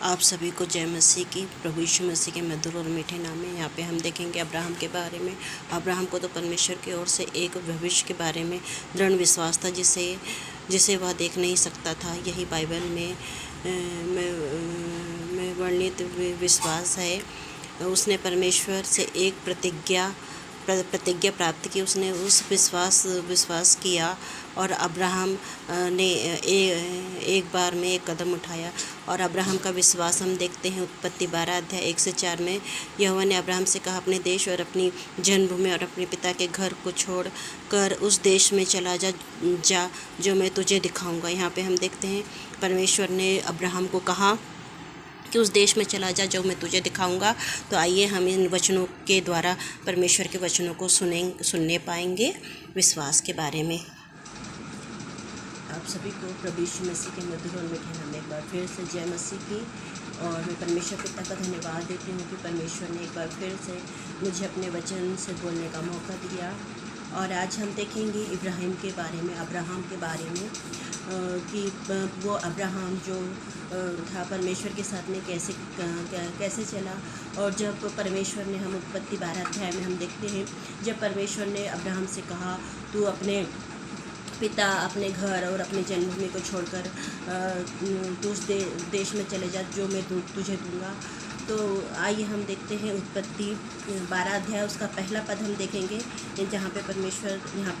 आप सभी को जय मसीह की। प्रभु यीशु मसीह के मधुर और मीठे नाम में यहाँ पे हम देखेंगे अब्राहम के बारे में। अब्राहम को तो परमेश्वर की ओर से एक भविष्य के बारे में दृढ़ विश्वास था जिसे वह देख नहीं सकता था। यही बाइबल में वर्णित विश्वास है। उसने परमेश्वर से एक प्रतिज्ञा प्राप्त की। उसने उस विश्वास किया और अब्राहम ने एक बार में एक कदम उठाया। और अब्राहम का विश्वास हम देखते हैं उत्पत्ति 12 अध्याय 1 से 4 में। यहोवा ने अब्राहम से कहा, अपने देश और अपनी जन्मभूमि और अपने पिता के घर को छोड़ कर उस देश में चला जा जो मैं तुझे दिखाऊंगा। यहाँ पे हम देखते हैं परमेश्वर ने अब्राहम को कहा कि उस देश में चला जा जो मैं तुझे दिखाऊंगा। तो आइए हम इन वचनों के द्वारा परमेश्वर के वचनों को सुनने पाएंगे विश्वास के बारे में। आप सभी को प्रभु यीशु मसीह के मधुर और मीठे नाम में एक बार फिर से जय मसीह की। और मैं परमेश्वर पिता का धन्यवाद देती हूँ कि परमेश्वर ने एक बार फिर से मुझे अपने वचन से बोलने का मौका दिया। और आज हम देखेंगे अब्राहम के बारे में कि वो अब्राहम जो था परमेश्वर के साथ में कैसे चला। और जब परमेश्वर ने, हम उत्पत्ति 12 अध्याय में हम देखते हैं, जब परमेश्वर ने अब्राहम से कहा, तू अपने पिता, अपने घर और अपने जन्मभूमि को छोड़कर तू उस देश में चले जा जो मैं तुझे दूंगा। तो आइए हम देखते हैं उत्पत्ति 12 अध्याय, उसका पहला पद हम देखेंगे, जहाँ पे परमेश्वर यहाँ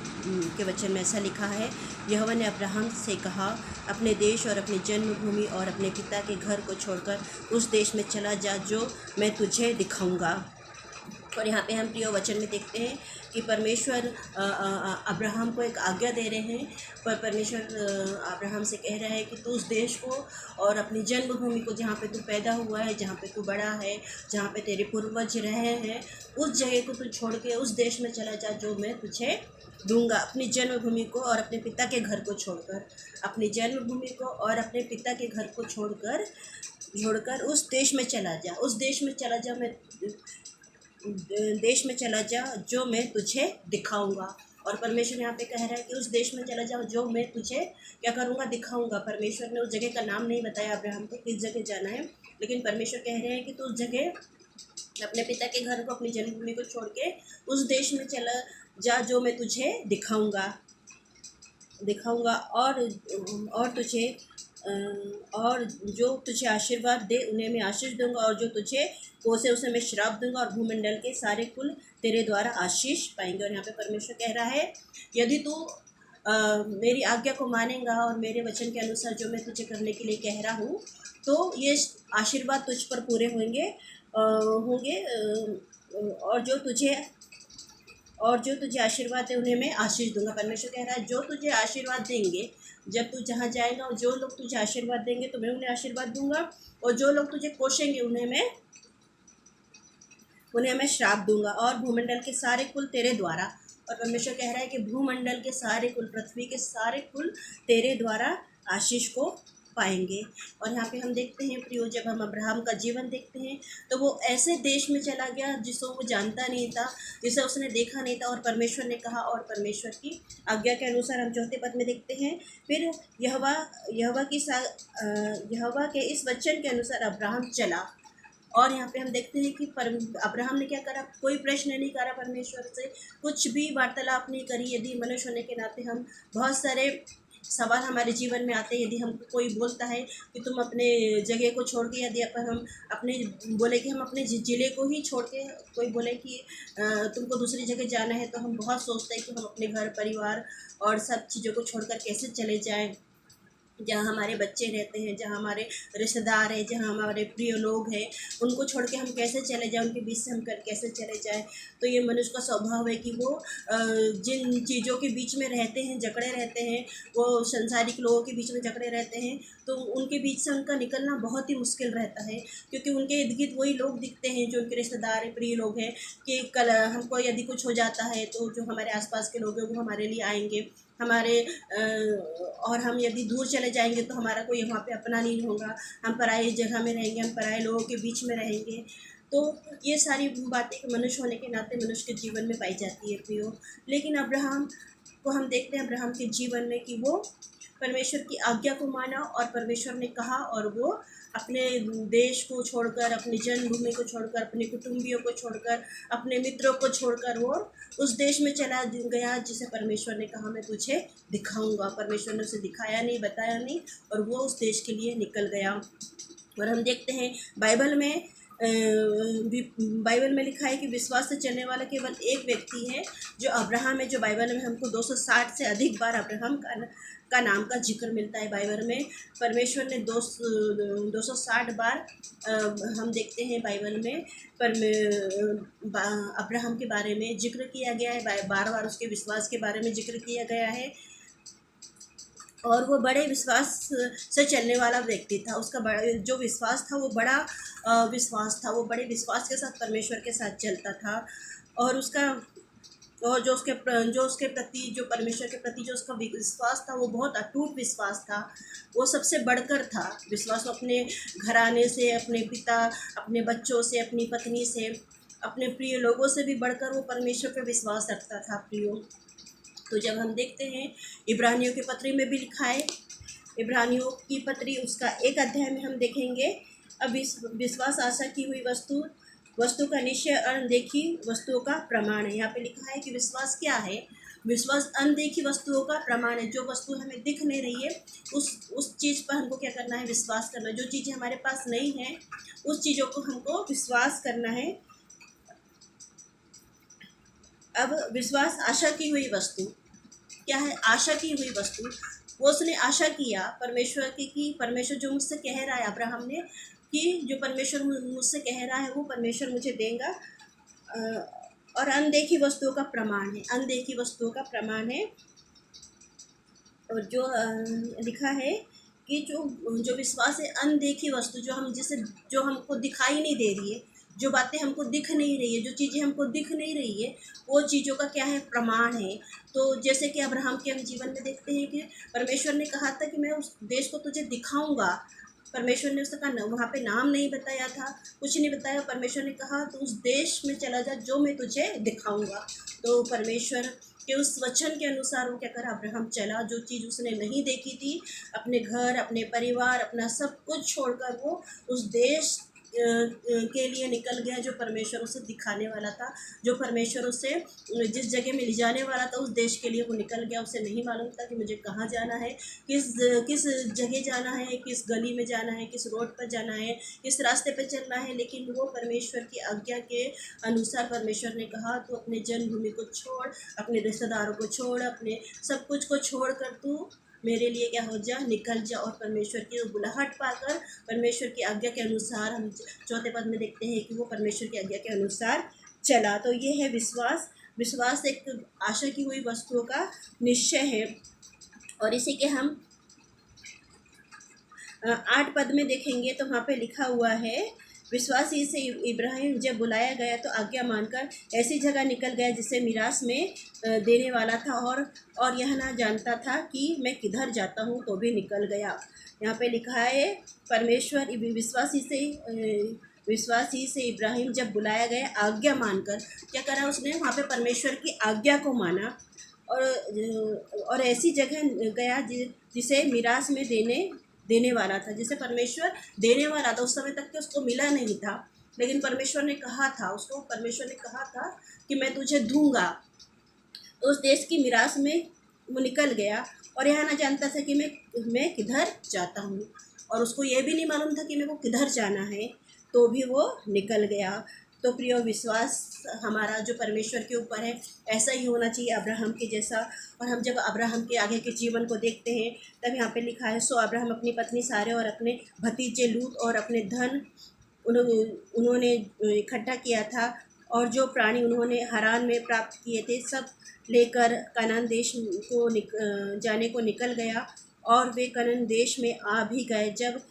के वचन में ऐसा लिखा है, यहोवा ने अब्राहम से कहा, अपने देश और अपनी जन्मभूमि और अपने पिता के घर को छोड़कर उस देश में चला जा जो मैं तुझे दिखाऊंगा। और यहाँ पे हम प्रिय वचन में देखते हैं कि परमेश्वर अब्राहम को एक आज्ञा दे रहे हैं। पर परमेश्वर अब्राहम से कह रहा है कि तू उस देश को और अपनी जन्मभूमि को, जहाँ पे तू पैदा हुआ है, जहाँ पे तू बड़ा है, जहाँ पे तेरे पूर्वज रहे हैं, उस जगह को तू छोड़ के उस देश में चला जा जो मैं तुझे दूंगा। अपनी जन्मभूमि को और अपने पिता के घर को छोड़कर, अपनी जन्मभूमि को और अपने पिता के घर को छोड़कर उस देश में चला जा। उस देश में चला जा जो मैं तुझे दिखाऊंगा। और परमेश्वर यहाँ पे कह रहा है कि उस देश में चला जाओ जो मैं तुझे क्या करूँगा, दिखाऊंगा। परमेश्वर ने उस जगह का नाम नहीं बताया अब्राहम को किस जगह जाना है, लेकिन परमेश्वर कह रहे हैं कि तू उस जगह अपने पिता के घर को, अपनी जन्मभूमि को छोड़ के उस देश में चला जा जो मैं तुझे दिखाऊंगा। और जो तुझे आशीर्वाद दे उन्हें मैं आशीष दूंगा, और जो तुझे कोसे उसे मैं श्राप दूंगा, और भूमंडल के सारे कुल तेरे द्वारा आशीष पाएंगे। और यहाँ पे परमेश्वर कह रहा है, यदि तू मेरी आज्ञा को मानेगा और मेरे वचन के अनुसार जो मैं तुझे करने के लिए कह रहा हूँ, तो ये आशीर्वाद तुझ पर पूरे होंगे। और जो तुझे आशीर्वाद है उन्हें मैं आशीष दूंगा। परमेश्वर कह रहा है, जो तुझे आशीर्वाद देंगे, जब तू जहाँ जाएगा और जो लोग तुझे आशीर्वाद देंगे तो मैं उन्हें आशीर्वाद दूंगा, और जो लोग तुझे कोसेंगे उन्हें मैं श्राप दूंगा, और भूमंडल के सारे कुल तेरे द्वारा। और परमेश्वर कह रहा है कि भूमंडल के सारे कुल, पृथ्वी के सारे कुल तेरे द्वारा आशीष को पाएंगे। और यहाँ पे हम देखते हैं प्रियो, जब हम अब्राहम का जीवन देखते हैं तो वो ऐसे देश में चला गया जिसको वो जानता नहीं था, जिसे उसने देखा नहीं था, और परमेश्वर ने कहा, और परमेश्वर की आज्ञा के अनुसार हम चौथे पद में देखते हैं, फिर यहोवा के इस वचन के अनुसार अब्राहम चला। और यहाँ पे हम देखते हैं कि अब्राहम ने क्या करा, कोई प्रश्न नहीं करा परमेश्वर से, कुछ भी वार्तालाप नहीं करी। यदि मनुष्य होने के नाते हम बहुत सारे सवाल हमारे जीवन में आते हैं। यदि हमको कोई बोलता है कि तुम अपने जगह को छोड़ के, यदि हम अपने बोले कि हम अपने ज़िले को ही छोड़ के, कोई बोले कि तुमको दूसरी जगह जाना है, तो हम बहुत सोचते हैं कि हम अपने घर परिवार और सब चीज़ों को छोड़कर कैसे चले जाएं, जहाँ हमारे बच्चे रहते हैं, जहाँ हमारे रिश्तेदार हैं, जहाँ हमारे प्रिय लोग हैं, उनको छोड़ के हम कैसे चले जाएं, उनके बीच से हम कैसे चले जाएं। तो ये मनुष्य का स्वभाव है कि वो जिन चीज़ों के बीच में रहते हैं, जकड़े रहते हैं, वो संसारिक लोगों के बीच में जकड़े रहते हैं, तो उनके बीच से उनका निकलना बहुत ही मुश्किल रहता है, क्योंकि उनके इर्द गिर्द वही लोग दिखते हैं जो उनके रिश्तेदार प्रिय लोग हैं, कि कल हमको यदि कुछ हो जाता है तो जो हमारे आसपास के लोग हैं वो हमारे लिए आएंगे, और हम यदि दूर चले जाएंगे तो हमारा कोई वहाँ पे अपना नहीं होगा, हम पराई जगह में रहेंगे, हम पराए लोगों के बीच में रहेंगे। तो ये सारी बातें मनुष्य होने के नाते मनुष्य के जीवन में पाई जाती है प्रियो। लेकिन अब्राहम को हम देखते हैं, अब्राहम के जीवन में कि वो परमेश्वर की आज्ञा को माना और परमेश्वर ने कहा, और वो अपने देश को छोड़कर, अपनी जन्मभूमि को छोड़कर, अपने कुटुंबियों को छोड़कर, अपने मित्रों को छोड़कर वो उस देश में चला गया जिसे परमेश्वर ने कहा मैं तुझे दिखाऊंगा। परमेश्वर ने उसे दिखाया नहीं, बताया नहीं, और वो उस देश के लिए निकल गया। और हम देखते हैं बाइबल में लिखा है कि विश्वास से चलने वाला केवल एक व्यक्ति है जो अब्राहम है, जो बाइबल में हमको 260 से अधिक बार अब्राहम का नाम का जिक्र मिलता है। बाइबल में परमेश्वर ने 260 बार हम देखते हैं बाइबल में अब्राहम के बारे में जिक्र किया गया है, बार बार उसके विश्वास के बारे में जिक्र किया गया है। और वो बड़े विश्वास से चलने वाला व्यक्ति था। उसका बड़ा जो विश्वास था वो बड़ा विश्वास था। वो बड़े विश्वास के साथ परमेश्वर के साथ चलता था, और जो उसके प्रति, जो परमेश्वर के प्रति जो उसका विश्वास था वो बहुत अटूट विश्वास था। वो सबसे बढ़कर था विश्वास। वो अपने घराने से, अपने पिता, अपने बच्चों से, अपनी पत्नी से, अपने प्रिय लोगों से भी बढ़कर वो परमेश्वर पर विश्वास रखता था। प्रियो, तो जब हम देखते हैं इब्रानियों की पत्री में भी लिखा है, इब्रानियों की पत्री उसका 1 अध्याय में हम देखेंगे, अब विश्वास आशा की हुई वस्तु का निश्चय, अनदेखी वस्तुओं का प्रमाण है। यहाँ पे लिखा है कि विश्वास क्या है? विश्वास अनदेखी वस्तुओं का प्रमाण है। जो वस्तु हमें दिख नहीं रही है उस चीज़ पर हमको क्या करना है? विश्वास करना। जो चीज़ें हमारे पास नहीं है उस चीज़ों को हमको विश्वास करना है। अब विश्वास आशा की हुई वस्तु क्या है? आशा की हुई वस्तु, वो उसने आशा किया परमेश्वर की कि परमेश्वर जो मुझसे कह रहा है, अब्राहम ने, कि जो परमेश्वर मुझसे कह रहा है वो परमेश्वर मुझे देगा। और अनदेखी वस्तुओं का प्रमाण है, अनदेखी वस्तुओं का प्रमाण है। और जो लिखा है कि जो विश्वास है, अनदेखी वस्तु, जो हमको दिखाई नहीं दे रही है, जो बातें हमको दिख नहीं रही है, जो चीज़ें हमको दिख नहीं रही है, वो चीज़ों का क्या है? प्रमाण है। तो जैसे कि अब्राहम के हम जीवन में देखते हैं कि परमेश्वर ने कहा था कि मैं उस देश को तुझे दिखाऊंगा। परमेश्वर ने उसका वहाँ पे नाम नहीं बताया था, कुछ नहीं बताया। परमेश्वर ने कहा तो उस देश में चला जा जो मैं तुझे दिखाऊंगा। तो परमेश्वर के उस वचन के अनुसार वो क्या करा? अब्राहम चला। जो चीज़ उसने नहीं देखी थी, अपने घर, अपने परिवार, अपना सब कुछ छोड़कर वो उस देश के लिए निकल गया जो परमेश्वर उसे दिखाने वाला था, जो परमेश्वर उसे जिस जगह में ले जाने वाला था उस देश के लिए वो निकल गया। उसे नहीं मालूम था कि मुझे कहाँ जाना है, किस जगह जाना है, किस गली में जाना है, किस रोड पर जाना है, किस रास्ते पर चलना है। लेकिन वो परमेश्वर की आज्ञा के अनुसार परमेश्वर ने कहा तो अपने जन्मभूमि को छोड़, अपने रिश्तेदारों को छोड़, अपने सब कुछ को छोड़ कर तू मेरे लिए क्या हो जा? निकल जा। और परमेश्वर की बुलाहट पाकर, परमेश्वर की आज्ञा के अनुसार, हम 4 पद में देखते हैं कि वो परमेश्वर की आज्ञा के अनुसार चला। तो ये है विश्वास। विश्वास एक आशा की हुई वस्तुओं का निश्चय है। और इसी के हम 8 पद में देखेंगे तो वहाँ पे लिखा हुआ है, विश्वासी से इब्राहिम जब बुलाया गया तो आज्ञा मानकर ऐसी जगह निकल गया जिसे मिरास में देने वाला था, और यह ना जानता था कि मैं किधर जाता हूँ, तो भी निकल गया। यहाँ पे लिखा है परमेश्वर विश्वासी से इब्राहिम जब बुलाया गया आज्ञा मानकर क्या करा? उसने वहाँ पे परमेश्वर की आज्ञा को माना, और ऐसी जगह गया जिसे मिरास में देने वाला था, जिसे परमेश्वर देने वाला था। उस समय तक के उसको मिला नहीं था, लेकिन परमेश्वर ने कहा था उसको, परमेश्वर ने कहा था कि मैं तुझे दूंगा। तो उस देश की मिरास में वो निकल गया, और यह ना जानता था कि मैं किधर जाता हूँ, और उसको ये भी नहीं मालूम था कि मेरे को किधर जाना है, तो भी वो निकल गया। तो प्रिय, विश्वास हमारा जो परमेश्वर के ऊपर है ऐसा ही होना चाहिए अब्राहम के जैसा। और हम जब अब्राहम के आगे के जीवन को देखते हैं तब यहाँ पे लिखा है, सो अब्राहम अपनी पत्नी सारे और अपने भतीजे लूत और अपने धन उन्होंने इकट्ठा किया था, और जो प्राणी उन्होंने हरान में प्राप्त किए थे सब लेकर कनान देश को जाने को निकल गया। और वे कनान देश में आ भी गए। जब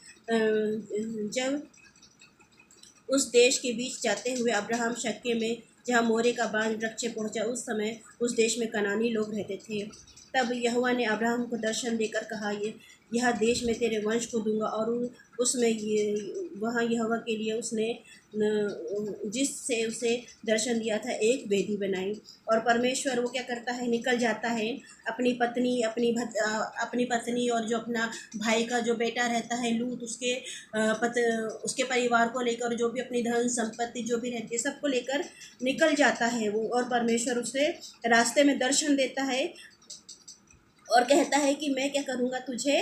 उस देश के बीच जाते हुए अब्राहम शक्के में जहाँ मोरे का बांज वृक्ष पहुँचा, उस समय उस देश में कनानी लोग रहते थे। तब यहोवा ने अब्राहम को दर्शन देकर कहा, यह देश मैं तेरे वंश को दूंगा। और उसमें ये वहाँ यहोवा के लिए उसने जिससे उसे दर्शन दिया था एक वेदी बनाई। और परमेश्वर वो क्या करता है, निकल जाता है अपनी पत्नी, अपनी पत्नी और जो अपना भाई का जो बेटा रहता है लूत, उसके परिवार को लेकर, जो भी अपनी धन संपत्ति जो भी रहती है सबको लेकर निकल जाता है वो। और परमेश्वर उसे रास्ते में दर्शन देता है और कहता है कि मैं क्या करूँगा, तुझे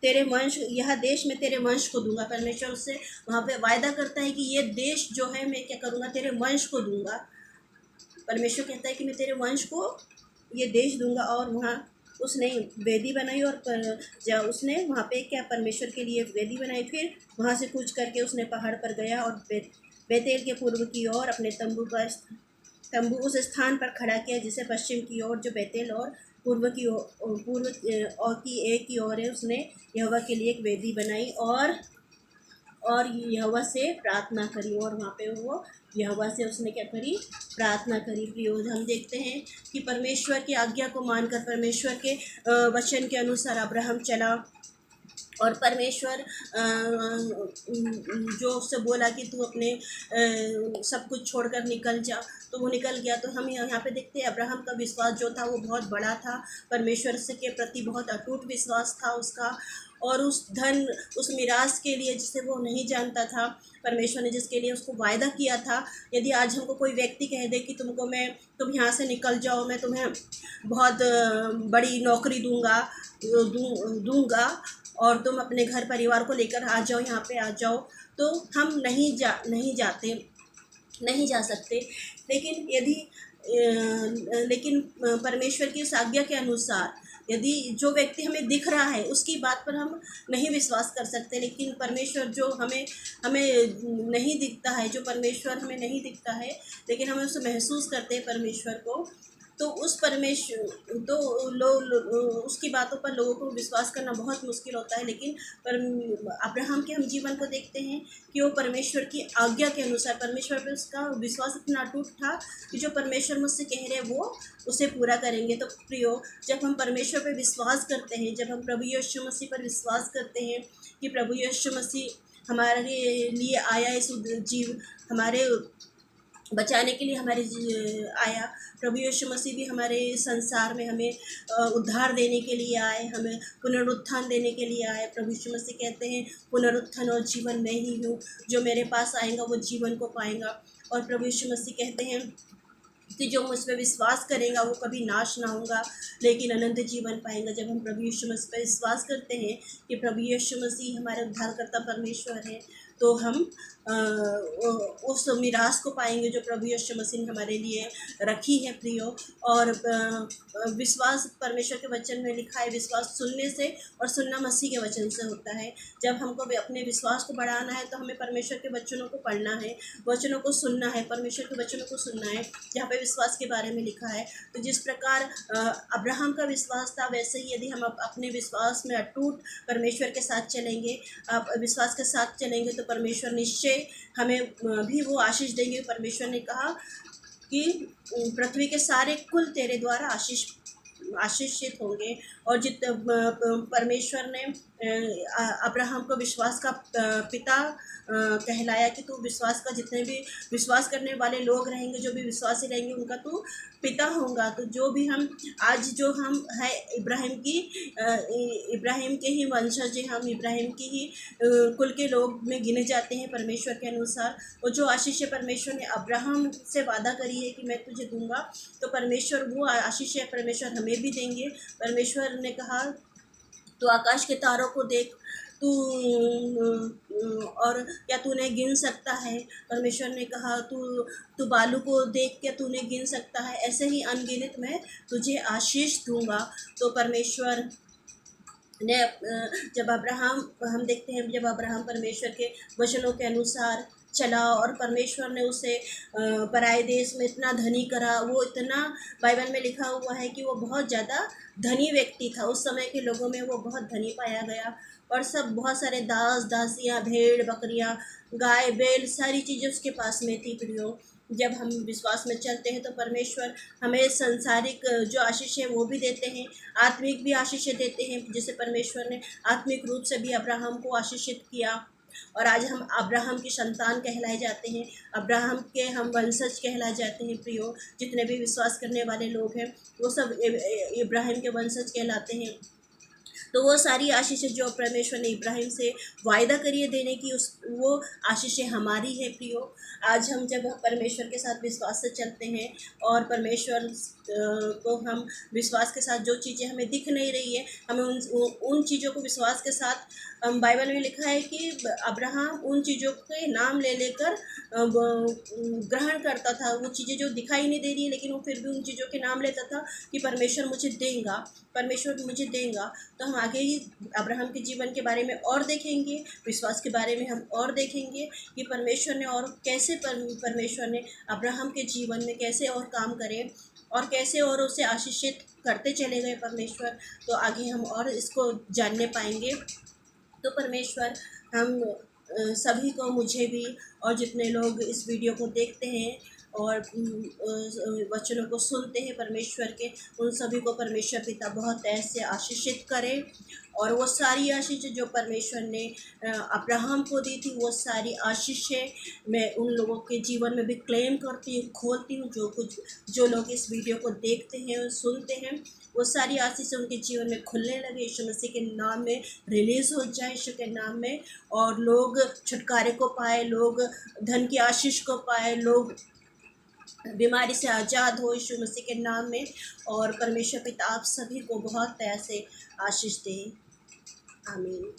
तेरे वंश, यह देश मैं तेरे वंश को दूंगा। परमेश्वर उससे वहाँ पे वायदा करता है कि ये देश जो है मैं क्या करूँगा, तेरे वंश को दूंगा। परमेश्वर कहता है कि मैं तेरे वंश को ये देश दूंगा। और वहाँ उसने वेदी बनाई और जब उसने वहाँ पे क्या परमेश्वर के लिए वेदी बनाई, फिर वहाँ से कूच करके उसने पहाड़ पर गया और बेतेल के पूर्व की ओर अपने तंबू उस स्थान पर खड़ा किया जिसे पश्चिम की ओर, जो बेतेल और पूर्व की एक की ओर है, उसने यहोवा के लिए एक वेदी बनाई और यहोवा से प्रार्थना करी। और वहाँ पे वो यहोवा से उसने क्या करी, प्रार्थना करी। प्रियो, हम देखते हैं कि परमेश्वर की आज्ञा को मानकर, परमेश्वर के वचन के अनुसार अब्राहम चला। और परमेश्वर जो उससे बोला कि तू अपने सब कुछ छोड़कर निकल जा, तो वो निकल गया। तो हम यहाँ पे देखते हैं अब्राहम का विश्वास जो था वो बहुत बड़ा था, परमेश्वर से के प्रति बहुत अटूट विश्वास था उसका। और उस मिरास के लिए जिसे वो नहीं जानता था, परमेश्वर ने जिसके लिए उसको वायदा किया था, यदि आज हमको कोई व्यक्ति कह दे कि तुम यहाँ से निकल जाओ, मैं तुम्हें बहुत बड़ी नौकरी दूंगा और तुम अपने घर परिवार को लेकर आ जाओ, यहाँ पे आ जाओ, तो हम नहीं जा सकते। लेकिन परमेश्वर की उस आज्ञा के अनुसार यदि जो व्यक्ति हमें दिख रहा है उसकी बात पर हम नहीं विश्वास कर सकते, लेकिन परमेश्वर जो हमें नहीं दिखता है, जो परमेश्वर हमें नहीं दिखता है लेकिन हमें उसे महसूस करते हैं परमेश्वर को, तो उस परमेश्वर तो उसकी बातों पर लोगों को विश्वास करना बहुत मुश्किल होता है। लेकिन अब्राहम के हम जीवन को देखते हैं कि वो परमेश्वर की आज्ञा के अनुसार, परमेश्वर पे उसका विश्वास इतना अटूट था कि जो परमेश्वर मुझसे कह रहे हैं वो उसे पूरा करेंगे। तो प्रियो, जब हम परमेश्वर पे विश्वास करते हैं, जब हम प्रभु यीशु मसीह पर विश्वास करते हैं कि प्रभु यीशु मसीह हमारे लिए आया, इस जीव हमारे बचाने के लिए आया, प्रभु यीशु मसीह भी हमारे संसार में हमें उद्धार देने के लिए आए, हमें पुनरुत्थान देने के लिए आए। प्रभु यीशु मसीह कहते हैं पुनरुत्थान और जीवन मैं ही हूँ, जो मेरे पास आएगा वो जीवन को पाएगा। और प्रभु यीशु मसीह कहते हैं कि जो मुझ पर विश्वास करेगा वो कभी नाश ना होगा लेकिन अनंत जीवन पाएगा। जब हम प्रभु यीशु मसीह पर विश्वास करते हैं कि प्रभु यीशु मसीह हमारे उद्धारकर्ता परमेश्वर है, तो हम उस मिरास को पाएंगे जो प्रभु यीशु मसीह ने हमारे लिए रखी है। प्रियो, और विश्वास परमेश्वर के वचन में लिखा है, विश्वास सुनने से और सुनना मसीह के वचन से होता है। जब हमको अपने विश्वास को बढ़ाना है तो हमें परमेश्वर के वचनों को पढ़ना है, वचनों को सुनना है, परमेश्वर के वचनों को सुनना है जहाँ पे विश्वास के बारे में लिखा है। तो जिस प्रकार अब्राहम का विश्वास था, वैसे ही यदि हम अपने विश्वास में अटूट परमेश्वर के साथ चलेंगे, विश्वास के साथ चलेंगे, तो परमेश्वर निश्चय हमें भी वो आशीष देंगे। परमेश्वर ने कहा कि पृथ्वी के सारे कुल तेरे द्वारा आशीषित होंगे। और परमेश्वर ने अब्राहम को विश्वास का पिता कहलाया कि तू विश्वास का, जितने भी विश्वास करने वाले लोग रहेंगे, जो भी विश्वासी रहेंगे, उनका तू पिता होगा। तो जो भी हम आज जो हम है इब्राहिम के ही वंशज हैं, हम इब्राहिम की ही कुल के लोग में गिने जाते हैं परमेश्वर के अनुसार। और जो आशीष परमेश्वर ने अब्राहम से वादा करी है कि मैं तुझे दूंगा, तो परमेश्वर वो आशीष परमेश्वर हमें भी देंगे। परमेश्वर ने कहा तो आकाश के तारों को देख, तू और क्या तूने गिन सकता है। परमेश्वर ने कहा तू बालू को देख के तूने गिन सकता है, ऐसे ही अनगिनत मैं तुझे आशीष दूंगा। तो परमेश्वर ने जब अब्राहम, हम देखते हैं जब अब्राहम परमेश्वर के वचनों के अनुसार चला और परमेश्वर ने उसे पराए देश में इतना धनी करा, वो इतना, बाइबल में लिखा हुआ है कि वो बहुत ज़्यादा धनी व्यक्ति था। उस समय के लोगों में वो बहुत धनी पाया गया और सब बहुत सारे दास दासियाँ, भेड़ बकरियाँ, गाय बैल, सारी चीज़ें उसके पास में थी। प्रियो, जब हम विश्वास में चलते हैं तो परमेश्वर हमें संसारिक जो आशीष है वो भी देते हैं, आत्मिक भी आशीषें देते हैं। जैसे परमेश्वर ने आत्मिक रूप से भी अब्राहम को आशीषित किया, और आज हम अब्राहम की संतान कहलाए जाते हैं, अब्राहम के हम वंशज कहलाए जाते हैं। प्रियो, जितने भी विश्वास करने वाले लोग हैं वो सब इब्राहिम के वंशज कहलाते हैं। तो वो सारी आशीषें जो परमेश्वर ने इब्राहिम से वायदा करिए देने की, उस वो आशीषें हमारी है। प्रियो, आज हम जब परमेश्वर के साथ विश्वास से चलते हैं और परमेश्वर को हम विश्वास के साथ, जो चीज़ें हमें दिख नहीं रही है, हमें उन चीज़ों को विश्वास के साथ, बाइबल में लिखा है कि अब्राहम उन चीज़ों के नाम ले लेकर ग्रहण करता था। वो चीज़ें जो दिखाई नहीं दे रही है लेकिन वो फिर भी उन चीज़ों के नाम लेता था कि परमेश्वर मुझे देगा, परमेश्वर मुझे देगा। तो हम आगे ही अब्राहम के जीवन के बारे में और देखेंगे, विश्वास के बारे में हम और देखेंगे कि परमेश्वर ने और कैसे परमेश्वर ने अब्राहम के जीवन में कैसे और काम करे और कैसे और उसे आशीषित करते चले गए परमेश्वर। तो आगे हम और इसको जानने पाएंगे। तो परमेश्वर हम सभी को, मुझे भी, और जितने लोग इस वीडियो को देखते हैं और वचनों को सुनते हैं परमेश्वर के, उन सभी को परमेश्वर पिता बहुत ऐसे आशीषित करे। और वो सारी आशीषें जो परमेश्वर ने अब्राहम को दी थी, वो सारी आशीषें मैं उन लोगों के जीवन में भी क्लेम करती हूँ, खोलती हूँ। जो लोग इस वीडियो को देखते हैं और सुनते हैं, वो सारी आशीषें उनके जीवन में खुलने लगे, यीशु मसीह के नाम में रिलीज़ हो जाए, यीशु के नाम में। और लोग छुटकारे को पाए, लोग धन की आशीष को पाए, लोग बीमारी से आज़ाद हो यीशु मसीह के नाम में। और परमेश्वर पिता आप सभी को बहुत ऐसे आशीष दें। आमीन।